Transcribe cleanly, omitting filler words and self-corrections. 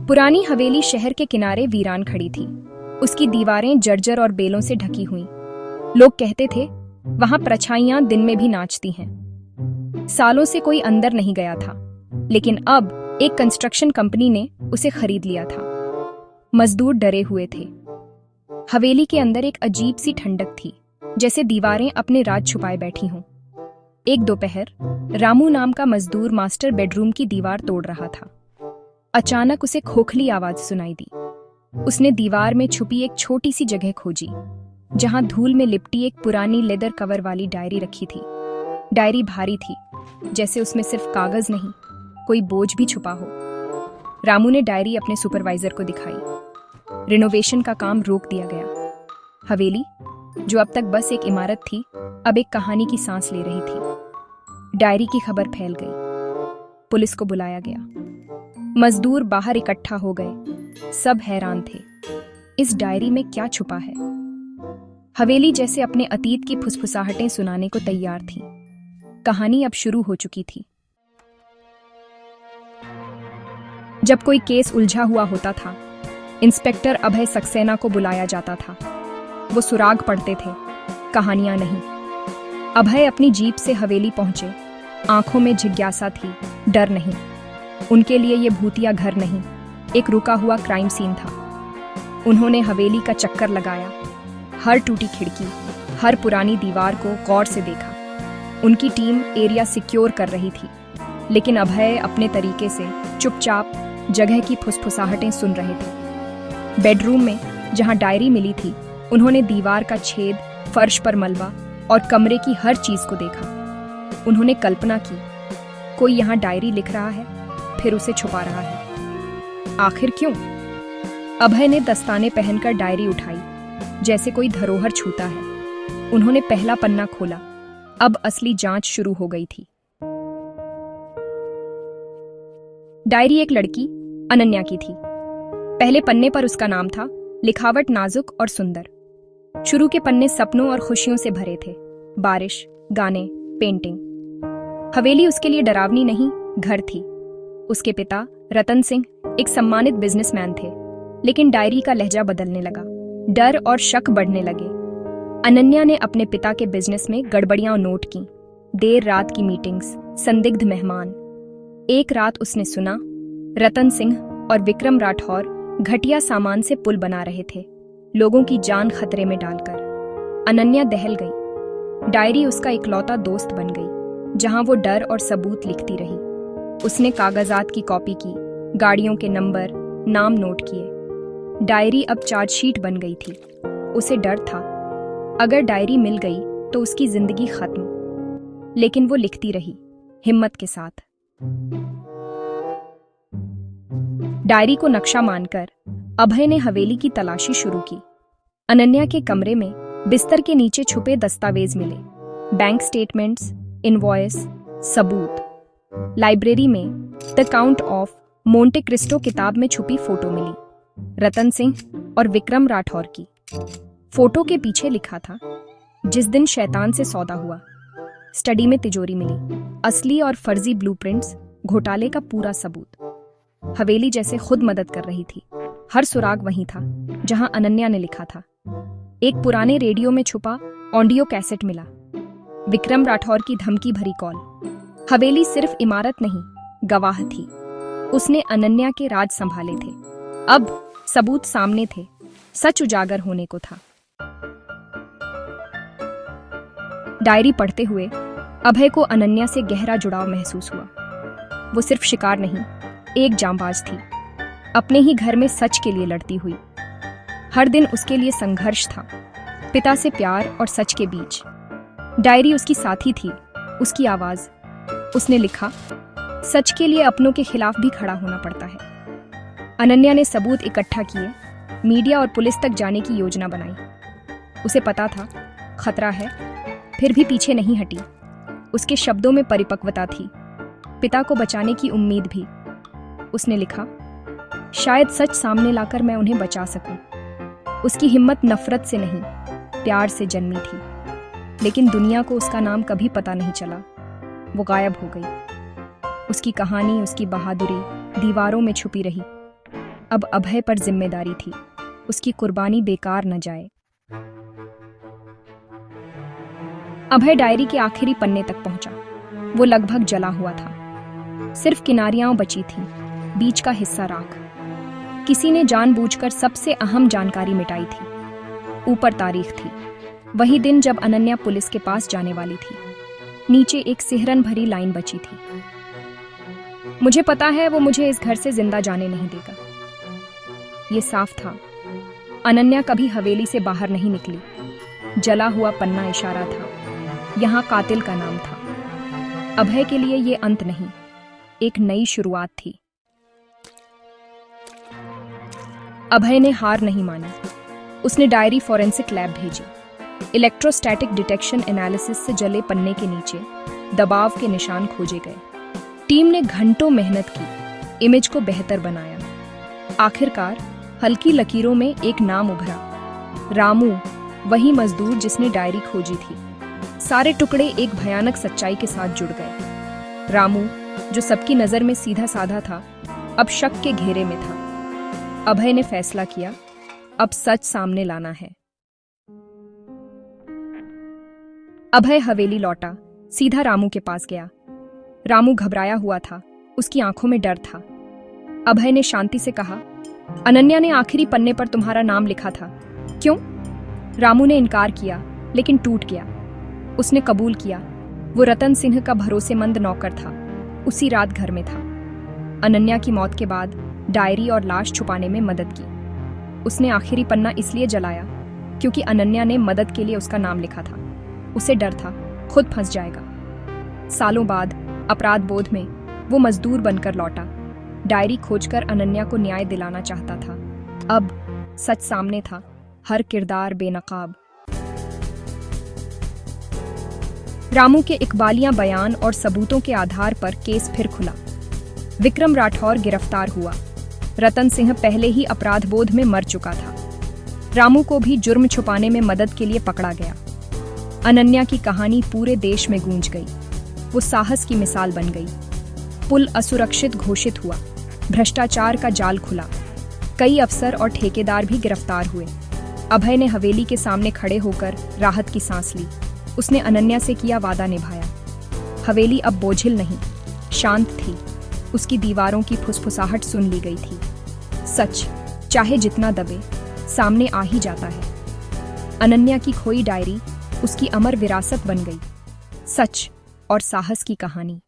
पुरानी हवेली शहर के किनारे वीरान खड़ी थी। उसकी दीवारें जर्जर और बेलों से ढकी हुई। लोग कहते थे वहां परछाइयां दिन में भी नाचती हैं। सालों से कोई अंदर नहीं गया था, लेकिन अब एक कंस्ट्रक्शन कंपनी ने उसे खरीद लिया था। मजदूर डरे हुए थे। हवेली के अंदर एक अजीब सी ठंडक थी, जैसे दीवारें अपने राज छुपाए बैठी हों। एक दोपहर रामू नाम का मजदूर मास्टर बेडरूम की दीवार तोड़ रहा था। अचानक उसे खोखली आवाज सुनाई दी। उसने दीवार में छुपी एक छोटी सी जगह खोजी, जहां धूल में लिपटी एक पुरानी लेदर कवर वाली डायरी रखी थी। डायरी भारी थी, जैसे उसमें सिर्फ कागज नहीं, कोई बोझ भी छुपा हो। रामू ने डायरी अपने सुपरवाइजर को दिखाई। रिनोवेशन का काम रोक दिया गया। हवेली, जो अब तक बस एक इमारत थी, अब एक कहानी की सांस ले रही थी। डायरी की खबर फैल गई। पुलिस को बुलाया गया। मजदूर बाहर इकट्ठा हो गए। सब हैरान थे। इस डायरी में क्या छुपा है? हवेली जैसे अपने अतीत की फुसफुसाहटें सुनाने को तैयार थी। कहानी अब शुरू हो चुकी थी। जब कोई केस उलझा हुआ होता था, इंस्पेक्टर अभय सक्सेना को बुलाया जाता था। वो सुराग पढ़ते थे, कहानियां नहीं। अभय अपनी जीप से हवेली पहुंचे। आंखों में जिज्ञासा थी, डर नहीं। उनके लिए ये भूतिया घर नहीं, एक रुका हुआ क्राइम सीन था। उन्होंने हवेली का चक्कर लगाया। हर टूटी खिड़की, हर पुरानी दीवार को गौर से देखा। उनकी टीम एरिया सिक्योर कर रही थी, लेकिन अभय अपने तरीके से चुपचाप जगह की फुसफुसाहटें सुन रहे थे। बेडरूम में जहां डायरी मिली थी, उन्होंने दीवार का छेद, फर्श पर मलबा और कमरे की हर चीज को देखा। उन्होंने कल्पना की, कोई यहाँ डायरी लिख रहा है, फिर उसे छुपा रहा है। आखिर क्यों? अभय ने दस्ताने पहनकर डायरी उठाई, जैसे कोई धरोहर छूता है। उन्होंने पहला पन्ना खोला। अब असली जांच शुरू हो गई थी। डायरी एक लड़की अनन्या की थी। पहले पन्ने पर उसका नाम था, लिखावट नाजुक और सुंदर। शुरू के पन्ने सपनों और खुशियों से भरे थे। बारिश, गाने, पेंटिंग। हवेली उसके लिए डरावनी नहीं, घर थी। उसके पिता रतन सिंह एक सम्मानित बिजनेसमैन थे, लेकिन डायरी का लहजा बदलने लगा। डर और शक बढ़ने लगे। अनन्या ने अपने पिता के बिजनेस में गड़बड़ियां नोट की। देर रात की मीटिंग्स, संदिग्ध मेहमान। एक रात उसने सुना रतन सिंह और विक्रम राठौर घटिया सामान से पुल बना रहे थे, लोगों की जान खतरे में डालकर। अनन्या दहल गई। डायरी उसका इकलौता दोस्त बन गई, जहां वो डर और सबूत लिखती रही। उसने कागजात की कॉपी की, गाड़ियों के नंबर, नाम नोट किए। डायरी अब चार्जशीट बन गई थी। उसे डर था, अगर डायरी मिल गई तो उसकी जिंदगी खत्म। लेकिन वो लिखती रही, हिम्मत के साथ। डायरी को नक्शा मानकर अभय ने हवेली की तलाशी शुरू की। अनन्या के कमरे में बिस्तर के नीचे छुपे दस्तावेज मिले, बैंक स्टेटमेंट्स, इनवॉइस, सबूत। लाइब्रेरी में the count of Monte Cristo किताब में छुपी फोटो मिली, रतन सिंह और विक्रम राठौर की। फोटो के पीछे लिखा था, जिस दिन शैतान से सौदा हुआ। स्टडी में तिजोरी मिली, असली और फर्जी ब्लूप्रिंट्स, घोटाले का पूरा सबूत। हवेली जैसे खुद मदद कर रही थी। हर सुराग वहीं था जहां अनन्या ने लिखा था। एक पुराने रेडियो में छुपा ऑडियो कैसेट मिला, विक्रम राठौर की धमकी भरी कॉल। हवेली सिर्फ इमारत नहीं, गवाह थी। उसने अनन्या के राज संभाले थे। अब सबूत सामने थे, सच उजागर होने को था। डायरी पढ़ते हुए अभय को अनन्या से गहरा जुड़ाव महसूस हुआ। वो सिर्फ शिकार नहीं, एक जांबाज थी, अपने ही घर में सच के लिए लड़ती हुई। हर दिन उसके लिए संघर्ष था, पिता से प्यार और सच के बीच। डायरी उसकी साथी थी, उसकी आवाज। उसने लिखा, सच के लिए अपनों के खिलाफ भी खड़ा होना पड़ता है। अनन्या ने सबूत इकट्ठा किए, मीडिया और पुलिस तक जाने की योजना बनाई। उसे पता था खतरा है, फिर भी पीछे नहीं हटी। उसके शब्दों में परिपक्वता थी, पिता को बचाने की उम्मीद भी। उसने लिखा, शायद सच सामने लाकर मैं उन्हें बचा सकूं। उसकी हिम्मत नफरत से नहीं, प्यार से जन्मी थी। लेकिन दुनिया को उसका नाम कभी पता नहीं चला। वो गायब हो गई। उसकी कहानी, उसकी बहादुरी दीवारों में छुपी रही। अब अभय पर जिम्मेदारी थी, उसकी कुर्बानी बेकार न जाए। अभय डायरी के आखिरी पन्ने तक पहुंचा। वो लगभग जला हुआ था, सिर्फ किनारियां बची थीं, बीच का हिस्सा राख। किसी ने जानबूझकर सबसे अहम जानकारी मिटाई थी। ऊपर तारीख थी, वही दिन जब अनन्या पुलिस के पास जाने वाली थी। नीचे एक सिहरन भरी लाइन बची थी, मुझे पता है वो मुझे इस घर से जिंदा जाने नहीं देगा। ये साफ था, अनन्या कभी हवेली से बाहर नहीं निकली। जला हुआ पन्ना इशारा था, यहाँ कातिल का नाम था। अभय के लिए ये अंत नहीं, एक नई शुरुआत थी। अभय ने हार नहीं मानी। उसने डायरी फॉरेंसिक लैब भेजी। इलेक्ट्रोस्टैटिक डिटेक्शन एनालिसिस से जले पन्ने के नीचे दबाव के निशान खोजे गए। टीम ने घंटों मेहनत की, इमेज को बेहतर बनाया। आखिरकार हल्की लकीरों में एक नाम उभरा, रामू, वही मजदूर जिसने डायरी खोजी थी। सारे टुकड़े एक भयानक सच्चाई के साथ जुड़ गए। रामू, जो सबकी नजर में सीधा साधा था, अब शक के घेरे में था। अभय ने फैसला किया, अब सच सामने लाना है। अभय हवेली लौटा, सीधा रामू के पास गया। रामू घबराया हुआ था, उसकी आंखों में डर था। अभय ने शांति से कहा, अनन्या ने आखिरी पन्ने पर तुम्हारा नाम लिखा था, क्यों? रामू ने इनकार किया, लेकिन टूट गया। उसने कबूल किया, वो रतन सिंह का भरोसेमंद नौकर था, उसी रात घर में था। अनन्या की मौत के बाद डायरी और लाश छुपाने में मदद की। उसने आखिरी पन्ना इसलिए जलाया क्योंकि अनन्या ने मदद के लिए उसका नाम लिखा था। उसे डर था खुद फंस जाएगा। सालों बाद अपराध बोध में वो मजदूर बनकर लौटा। डायरी खोजकर अनन्या को न्याय दिलाना चाहता था। अब सच सामने था, हर किरदार बेनकाब। रामू के इकबालियां बयान और सबूतों के आधार पर केस फिर खुला। विक्रम राठौर गिरफ्तार हुआ। रतन सिंह पहले ही अपराध बोध में मर चुका था। रामू को भी जुर्म छुपाने में मदद के लिए पकड़ा गया। अनन्या की कहानी पूरे देश में गूंज गई। वो साहस की मिसाल बन गई। पुल असुरक्षित घोषित हुआ, भ्रष्टाचार का जाल खुला। कई अफसर और ठेकेदार भी गिरफ्तार हुए। अभय ने हवेली के सामने खड़े होकर राहत की सांस ली। उसने अनन्या से किया वादा निभाया। हवेली अब बोझिल नहीं, शांत थी। उसकी दीवारों की फुसफुसाहट सुन ली गई थी। सच चाहे जितना दबे, सामने आ ही जाता है। अनन्या की खोई डायरी उसकी अमर विरासत बन गई। सच और साहस की कहानी।